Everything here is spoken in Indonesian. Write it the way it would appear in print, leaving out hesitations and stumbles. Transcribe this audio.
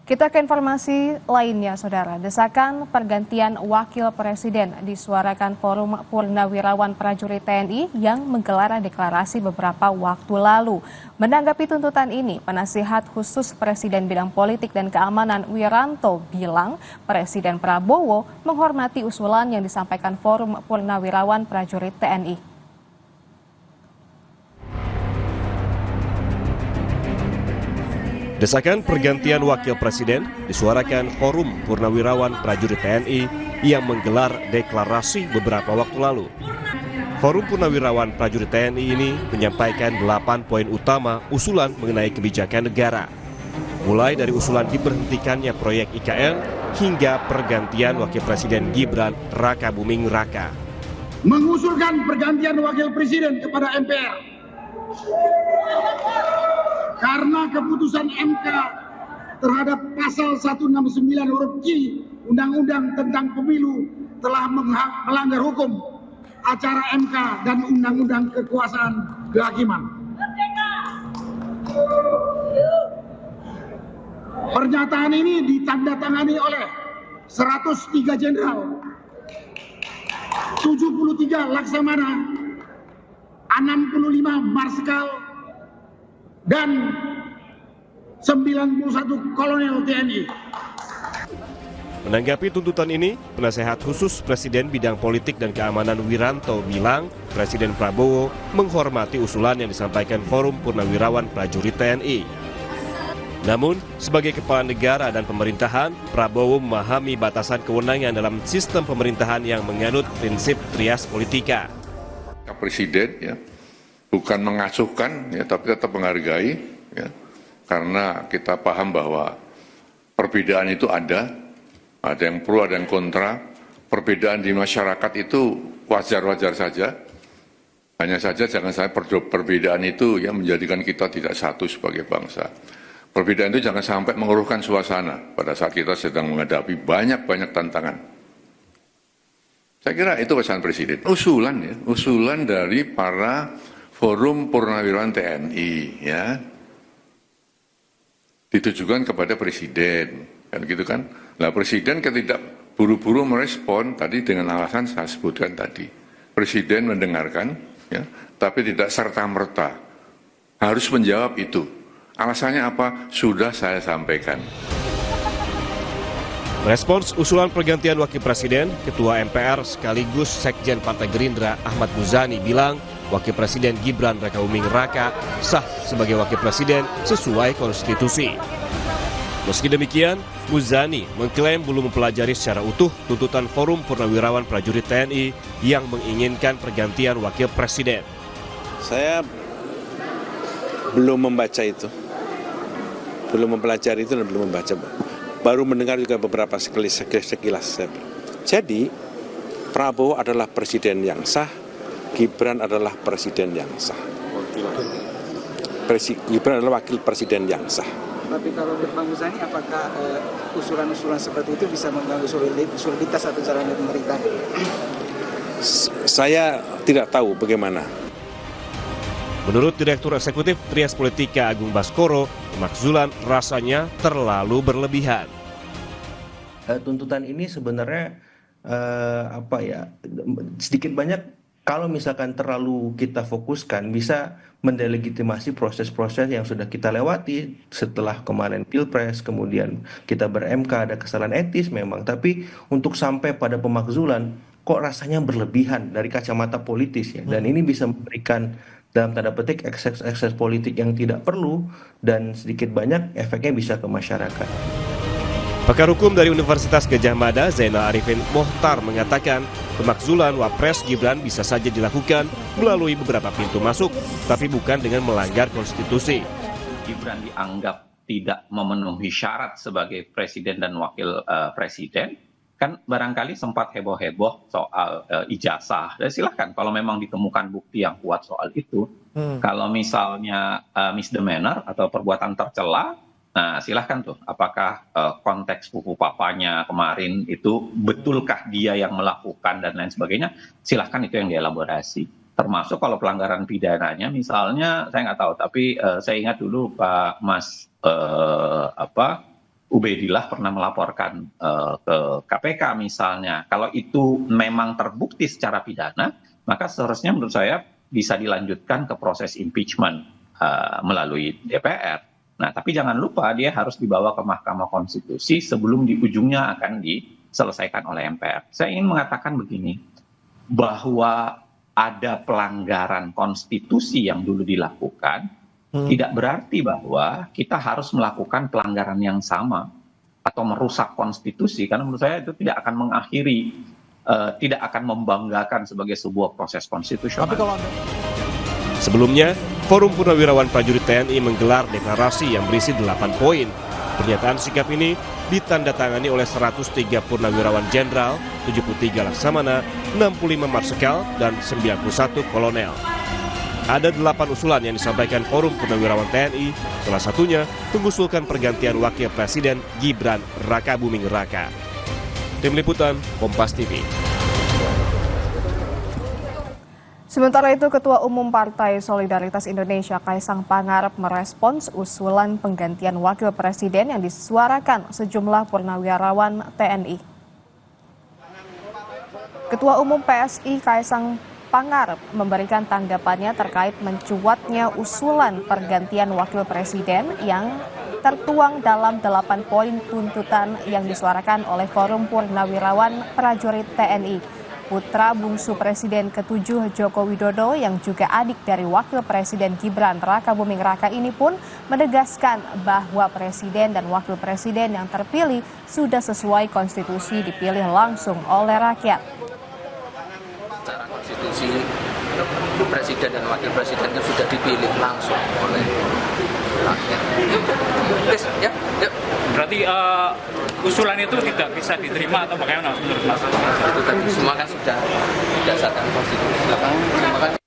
Kita ke informasi lainnya, Saudara. Desakan pergantian wakil presiden disuarakan Forum Purnawirawan Prajurit TNI yang menggelar deklarasi beberapa waktu lalu. Menanggapi tuntutan ini, penasihat khusus Presiden Bidang Politik dan Keamanan Wiranto bilang Presiden Prabowo menghormati usulan yang disampaikan Forum Purnawirawan Prajurit TNI. Desakan pergantian wakil presiden disuarakan Forum Purnawirawan Prajurit TNI yang menggelar deklarasi beberapa waktu lalu. Forum Purnawirawan Prajurit TNI ini menyampaikan 8 poin utama usulan mengenai kebijakan negara. Mulai dari usulan diberhentikannya proyek IKN hingga pergantian wakil presiden Gibran Raka Buming Raka. Mengusulkan pergantian wakil presiden kepada MPR. Karena keputusan MK terhadap pasal 169 huruf Q Undang-Undang tentang Pemilu telah melanggar hukum, acara MK dan Undang-Undang Kekuasaan Kehakiman. Pernyataan ini ditandatangani oleh 103 jenderal, 73 laksamana, 65 marskal, dan 91 kolonel TNI. Menanggapi tuntutan ini, penasehat khusus Presiden Bidang Politik dan Keamanan Wiranto bilang Presiden Prabowo menghormati usulan yang disampaikan Forum Purnawirawan Prajurit TNI. Namun, sebagai kepala negara dan pemerintahan, Prabowo memahami batasan kewenangan dalam sistem pemerintahan yang menganut prinsip trias politika. Presiden ya, bukan mengasuhkan ya, tapi tetap menghargai ya, karena kita paham bahwa perbedaan itu ada yang pro, ada yang kontra. Perbedaan di masyarakat itu wajar-wajar saja. Hanya saja jangan sampai perbedaan itu ya menjadikan kita tidak satu sebagai bangsa. Perbedaan itu jangan sampai mengeruhkan suasana pada saat kita sedang menghadapi banyak-banyak tantangan. Saya kira itu pesan Presiden. Usulan dari para Forum Purnawirawan TNI ya ditujukan kepada Presiden, kan gitu kan? Nah, Presiden tidak buru-buru merespon tadi dengan alasan saya sebutkan tadi. Presiden mendengarkan ya, tapi tidak serta-merta harus menjawab itu. Alasannya apa? Sudah saya sampaikan. Respons usulan pergantian wakil presiden, Ketua MPR sekaligus Sekjen Partai Gerindra Ahmad Muzani bilang Wakil Presiden Gibran Raka Buming Raka sah sebagai wakil presiden sesuai konstitusi. Meski demikian, Muzani mengklaim belum mempelajari secara utuh tuntutan Forum Purnawirawan Prajurit TNI yang menginginkan pergantian wakil presiden. Saya belum membaca itu, belum mempelajari itu dan belum membaca. Baru mendengar juga beberapa sekilas. Jadi, Prabowo adalah presiden yang sah, Gibran adalah presiden yang sah. Gibran adalah wakil presiden yang sah. Tapi kalau Pak Muzani, apakah usulan-usulan seperti itu bisa mengganggu soliditas atau jalannya pemerintah? Saya tidak tahu bagaimana. Menurut Direktur Eksekutif Trias Politika Agung Baskoro, pemakzulan rasanya terlalu berlebihan. Tuntutan ini sebenarnya sedikit banyak kalau misalkan terlalu kita fokuskan bisa mendelegitimasi proses-proses yang sudah kita lewati setelah kemarin Pilpres, kemudian kita ber-MK, ada kesalahan etis memang, tapi untuk sampai pada pemakzulan kok rasanya berlebihan dari kacamata politis ya, dan ini bisa memberikan dalam tanda petik ekses politik yang tidak perlu dan sedikit banyak efeknya bisa ke masyarakat. Pakar hukum dari Universitas Gadjah Mada, Zainal Arifin Mohtar mengatakan pemakzulan Wapres Gibran bisa saja dilakukan melalui beberapa pintu masuk, tapi bukan dengan melanggar konstitusi. Gibran dianggap tidak memenuhi syarat sebagai presiden dan wakil presiden, kan barangkali sempat heboh-heboh soal ijazah. Dan silahkan kalau memang ditemukan bukti yang kuat soal itu, kalau misalnya misdemeanor atau perbuatan tercela, nah, silahkan tuh, apakah konteks pupu papanya kemarin itu betulkah dia yang melakukan dan lain sebagainya, silahkan itu yang dielaborasi. Termasuk kalau pelanggaran pidananya, misalnya saya nggak tahu, tapi saya ingat dulu Pak Ubaidillah pernah melaporkan ke KPK misalnya. Kalau itu memang terbukti secara pidana, maka seharusnya menurut saya bisa dilanjutkan ke proses impeachment melalui DPR. Nah, tapi jangan lupa dia harus dibawa ke Mahkamah Konstitusi sebelum di ujungnya akan diselesaikan oleh MPR. Saya ingin mengatakan begini, bahwa ada pelanggaran konstitusi yang dulu dilakukan, tidak berarti bahwa kita harus melakukan pelanggaran yang sama atau merusak konstitusi, karena menurut saya itu tidak akan mengakhiri, tidak akan membanggakan sebagai sebuah proses konstitusional. Sebelumnya, Forum Purnawirawan Prajurit TNI menggelar deklarasi yang berisi 8 poin. Pernyataan sikap ini ditandatangani oleh 103 Purnawirawan Jenderal, 73 Laksamana, 65 Marsikal, dan 91 Kolonel. Ada 8 usulan yang disampaikan Forum Purnawirawan TNI, salah satunya mengusulkan pergantian Wakil Presiden Gibran Rakabuming Raka. Tim Liputan, Kompas TV. Sementara itu, Ketua Umum Partai Solidaritas Indonesia Kaisang Pangarep merespons usulan penggantian Wakil Presiden yang disuarakan sejumlah purnawirawan TNI. Ketua Umum PSI Kaisang Pangarep memberikan tanggapannya terkait mencuatnya usulan pergantian Wakil Presiden yang tertuang dalam 8 poin tuntutan yang disuarakan oleh Forum Purnawirawan Prajurit TNI. Putra bungsu Presiden ke-7 Joko Widodo yang juga adik dari Wakil Presiden Gibran Rakabuming Raka ini pun menegaskan bahwa Presiden dan Wakil Presiden yang terpilih sudah sesuai konstitusi dipilih langsung oleh rakyat. Secara konstitusi, Presiden dan Wakil Presiden kan sudah dipilih langsung oleh rakyat. Ya. Berarti usulan itu tidak bisa diterima atau bagaimana menurut Mas? Itu tadi semua kan sudah berdasarkan konstitusi. Terima kasih.